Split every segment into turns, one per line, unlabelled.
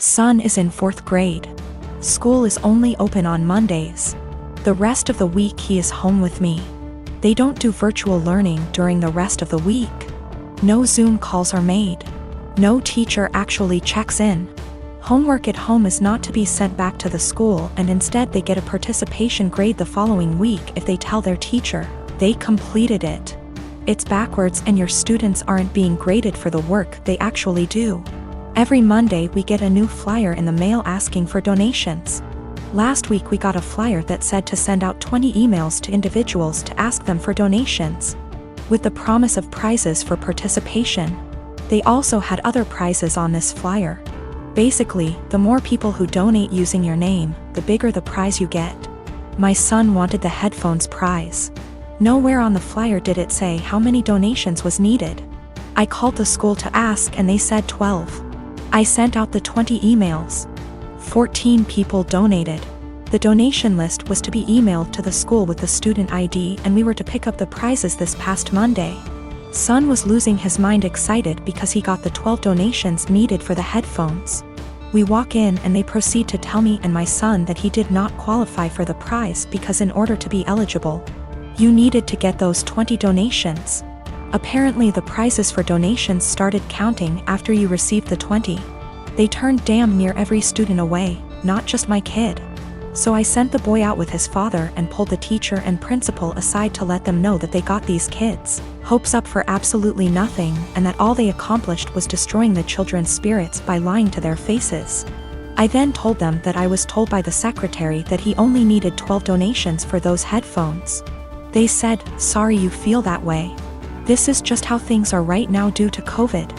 Son is in 4th grade. School is only open on Mondays. The rest of the week he is home with me. They don't do virtual learning during the rest of the week. No Zoom calls are made. No teacher actually checks in. Homework at home is not to be sent back to the school, and instead they get a participation grade the following week if they tell their teacher they completed it. It's backwards, and your students aren't being graded for the work they actually do. Every Monday we get a new flyer in the mail asking for donations. Last week we got a flyer that said to send out 20 emails to individuals to ask them for donations, with the promise of prizes for participation. They also had other prizes on this flyer. Basically, the more people who donate using your name, the bigger the prize you get. My son wanted the headphones prize. Nowhere on the flyer did it say how many donations was needed. I called the school to ask and they said 12. I sent out the 20 emails. 14 people donated. The donation list was to be emailed to the school with the student ID, and we were to pick up the prizes this past Monday. Son was losing his mind excited because he got the 12 donations needed for the headphones. We walk in and they proceed to tell me and my son that he did not qualify for the prize because in order to be eligible, you needed to get those 20 donations. Apparently the prizes for donations started counting after you received the 20. They turned damn near every student away, not just my kid. So I sent the boy out with his father and pulled the teacher and principal aside to let them know that they got these kids' hopes up for absolutely nothing, and that all they accomplished was destroying the children's spirits by lying to their faces. I then told them that I was told by the secretary that he only needed 12 donations for those headphones. They said, "Sorry you feel that way. This is just how things are right now due to COVID."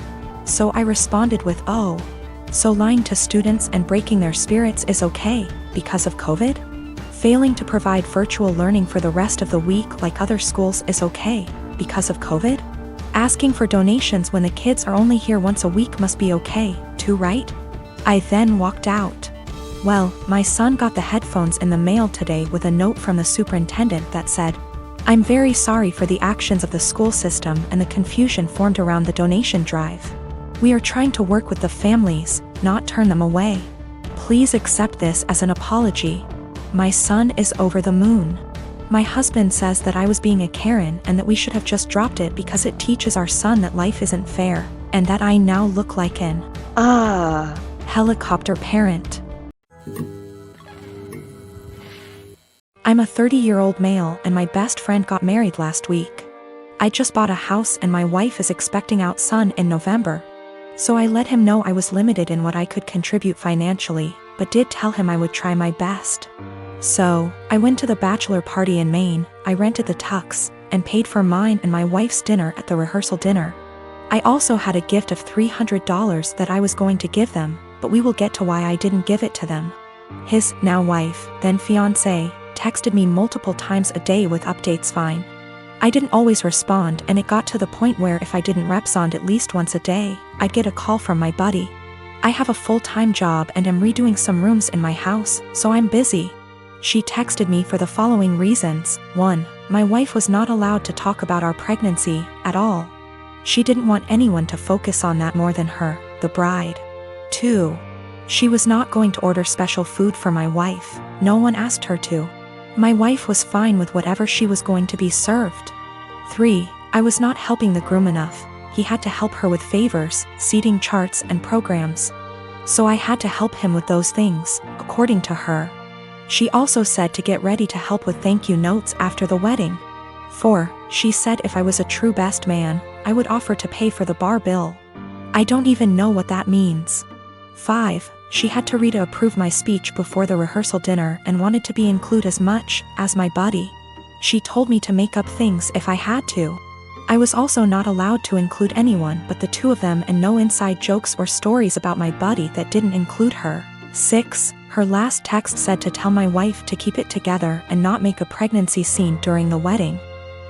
So I responded with, "Oh, so lying to students and breaking their spirits is okay because of COVID? Failing to provide virtual learning for the rest of the week like other schools is okay because of COVID? Asking for donations when the kids are only here once a week must be okay, too, right?" I then walked out. Well, my son got the headphones in the mail today with a note from the superintendent that said, "I'm very sorry for the actions of the school system and the confusion formed around the donation drive. We are trying to work with the families, not turn them away. Please accept this as an apology." My son is over the moon. My husband says that I was being a Karen and that we should have just dropped it because it teaches our son that life isn't fair, and that I now look like an helicopter parent. I'm a 30-year-old male and my best friend got married last week. I just bought a house and my wife is expecting our son in November. So I let him know I was limited in what I could contribute financially, but did tell him I would try my best. So, I went to the bachelor party in Maine, I rented the tux, and paid for mine and my wife's dinner at the rehearsal dinner. I also had a gift of $300 that I was going to give them, but we will get to why I didn't give it to them. His now wife, then fiancé, texted me multiple times a day with updates fine. I didn't always respond, and it got to the point where if I didn't respond at least once a day, I'd get a call from my buddy. I have a full-time job and am redoing some rooms in my house, so I'm busy. She texted me for the following reasons. 1. My wife was not allowed to talk about our pregnancy at all. She didn't want anyone to focus on that more than her, the bride. 2. She was not going to order special food for my wife. No one asked her to. My wife was fine with whatever she was going to be served. 3. I was not helping the groom enough. He had to help her with favors, seating charts and programs. So I had to help him with those things, according to her. She also said to get ready to help with thank you notes after the wedding. 4. She said if I was a true best man, I would offer to pay for the bar bill. I don't even know what that means. 5. She had to read to approve my speech before the rehearsal dinner and wanted to be included as much as my buddy. She told me to make up things if I had to. I was also not allowed to include anyone but the two of them, and no inside jokes or stories about my buddy that didn't include her. 6. Her last text said to tell my wife to keep it together and not make a pregnancy scene during the wedding.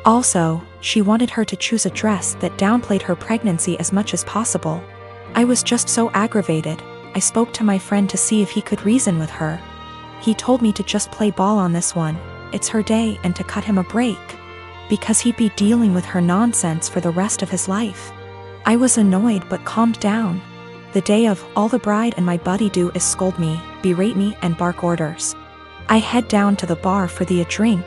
Also, she wanted her to choose a dress that downplayed her pregnancy as much as possible. I was just so aggravated. I spoke to my friend to see if he could reason with her. He told me to just play ball on this one. It's her day, and to cut him a break, because he'd be dealing with her nonsense for the rest of his life. I was annoyed but calmed down. The day of, all the bride and my buddy do is scold me, berate me, and bark orders. I head down to the bar for a drink.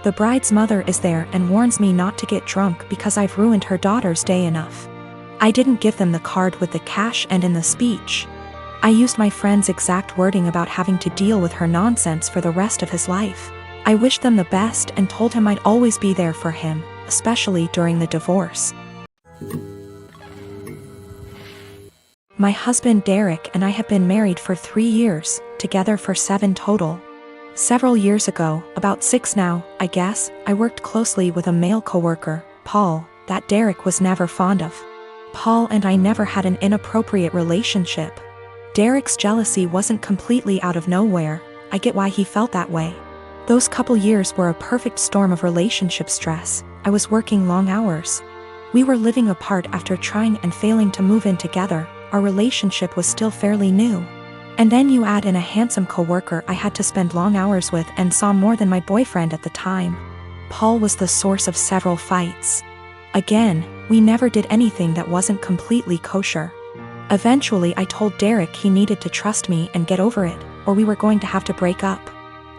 The bride's mother is there and warns me not to get drunk because I've ruined her daughter's day enough. I didn't give them the card with the cash, and in the speech, I used my friend's exact wording about having to deal with her nonsense for the rest of his life. I wished them the best and told him I'd always be there for him, especially during the divorce. My husband Derek and I have been married for 3 years, together for 7 total. Several years ago, about 6 now, I guess, I worked closely with a male coworker, Paul, that Derek was never fond of. Paul and I never had an inappropriate relationship. Derek's jealousy wasn't completely out of nowhere. I get why he felt that way. Those couple years were a perfect storm of relationship stress. I was working long hours. We were living apart after trying and failing to move in together. Our relationship was still fairly new. And then you add in a handsome coworker I had to spend long hours with and saw more than my boyfriend at the time. Paul was the source of several fights. Again, we never did anything that wasn't completely kosher. Eventually I told Derek he needed to trust me and get over it, or we were going to have to break up.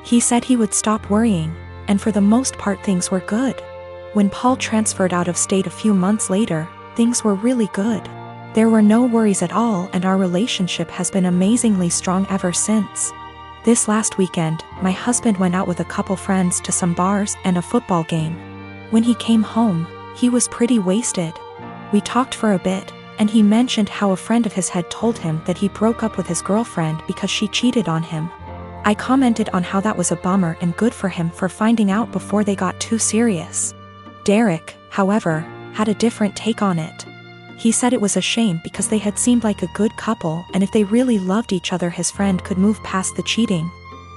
He said he would stop worrying, and for the most part things were good. When Paul transferred out of state a few months later, things were really good. There were no worries at all, and our relationship has been amazingly strong ever since. This last weekend, my husband went out with a couple friends to some bars and a football game. When he came home, he was pretty wasted. We talked for a bit, and he mentioned how a friend of his had told him that he broke up with his girlfriend because she cheated on him. I commented on how that was a bummer and good for him for finding out before they got too serious. Derek, however, had a different take on it. He said it was a shame because they had seemed like a good couple, and if they really loved each other his friend could move past the cheating.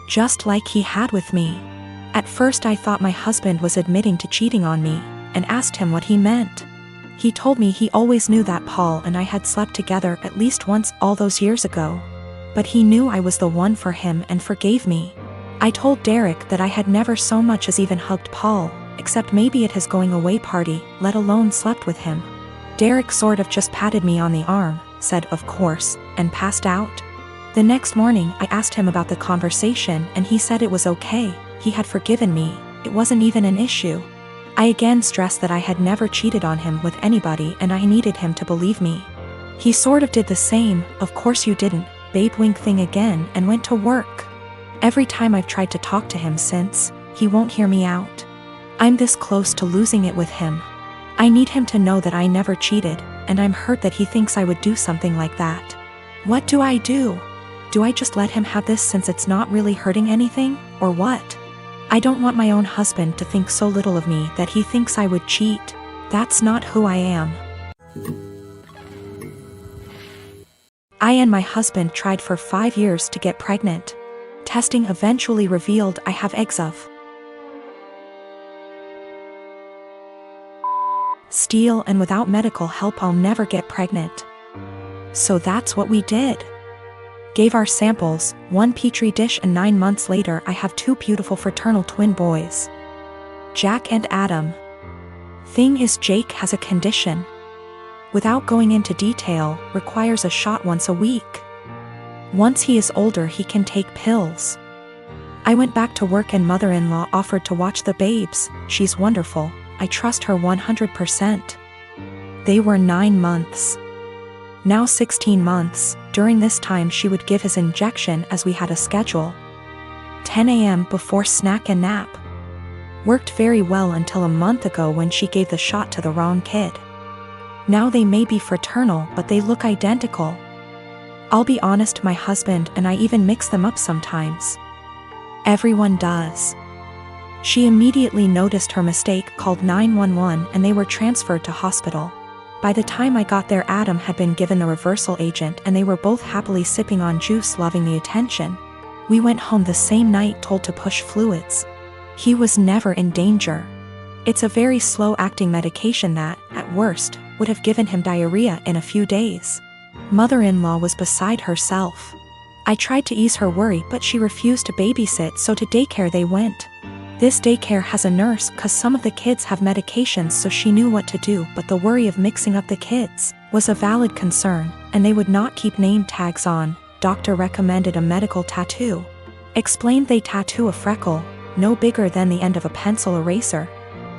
Just like he had with me. At first I thought my husband was admitting to cheating on me, and asked him what he meant. He told me he always knew that Paul and I had slept together at least once all those years ago. But he knew I was the one for him and forgave me. I told Derek that I had never so much as even hugged Paul, except maybe at his going away party, let alone slept with him. Derek sort of just patted me on the arm, said of course, and passed out. The next morning I asked him about the conversation and he said it was okay, he had forgiven me, it wasn't even an issue. I again stressed that I had never cheated on him with anybody and I needed him to believe me. He sort of did the same, of course you didn't, babe wink thing again, and went to work. Every time I've tried to talk to him since, he won't hear me out. I'm this close to losing it with him. I need him to know that I never cheated, and I'm hurt that he thinks I would do something like that. What do I do? Do I just let him have this since it's not really hurting anything, or what? I don't want my own husband to think so little of me that he thinks I would cheat. That's not who I am. I and my husband tried for 5 years to get pregnant. Testing eventually revealed I have eggs of steel, and without medical help I'll never get pregnant. So that's what we did. Gave our samples, 1 petri dish, and 9 months later I have 2 beautiful fraternal twin boys. Jack and Adam. Thing is, Jake has a condition. Without going into detail, requires a shot once a week. Once he is older he can take pills. I went back to work and mother-in-law offered to watch the babes. She's wonderful. I trust her 100%. They were 9 months. Now 16 months. During this time she would give his injection as we had a schedule. 10 a.m. before snack and nap. Worked very well until a month ago when she gave the shot to the wrong kid. Now they may be fraternal but they look identical. I'll be honest, my husband and I even mix them up sometimes. Everyone does. She immediately noticed her mistake, called 911, and they were transferred to hospital. By the time I got there Adam had been given the reversal agent and they were both happily sipping on juice, loving the attention. We went home the same night told to push fluids. He was never in danger. It's a very slow-acting medication that, at worst, would have given him diarrhea in a few days. Mother-in-law was beside herself. I tried to ease her worry but she refused to babysit, so to daycare they went. This daycare has a nurse cause some of the kids have medications, so she knew what to do, but the worry of mixing up the kids was a valid concern, and they would not keep name tags on. Doctor recommended a medical tattoo. Explained they tattoo a freckle, no bigger than the end of a pencil eraser,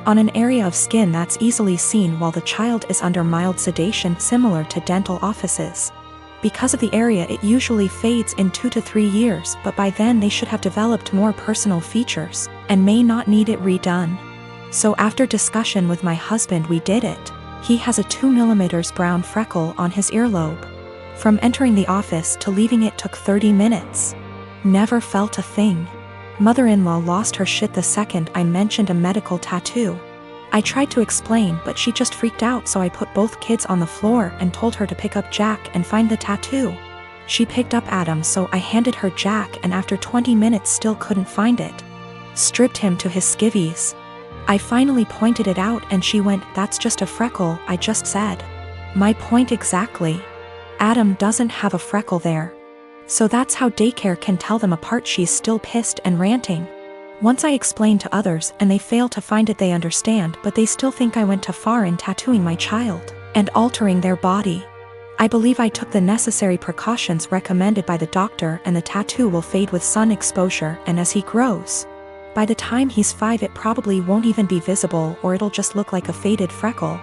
on an area of skin that's easily seen while the child is under mild sedation, similar to dental offices. Because of the area, it usually fades in 2 to 3 years, but by then they should have developed more personal features and may not need it redone. So after discussion with my husband, we did it. He has a 2 mm brown freckle on his earlobe. From entering the office to leaving it took 30 minutes. Never felt a thing. Mother-in-law lost her shit the second I mentioned a medical tattoo. I tried to explain, but she just freaked out, so I put both kids on the floor and told her to pick up Jack and find the tattoo. She picked up Adam, so I handed her Jack, and after 20 minutes still couldn't find it. Stripped him to his skivvies. I finally pointed it out and she went, "That's just a freckle," I just said. My point exactly. Adam doesn't have a freckle there. So that's how daycare can tell them apart. She's still pissed and ranting. Once I explain to others and they fail to find it, they understand, but they still think I went too far in tattooing my child and altering their body. I believe I took the necessary precautions recommended by the doctor, and the tattoo will fade with sun exposure, and as he grows, by the time he's 5 it probably won't even be visible, or it'll just look like a faded freckle.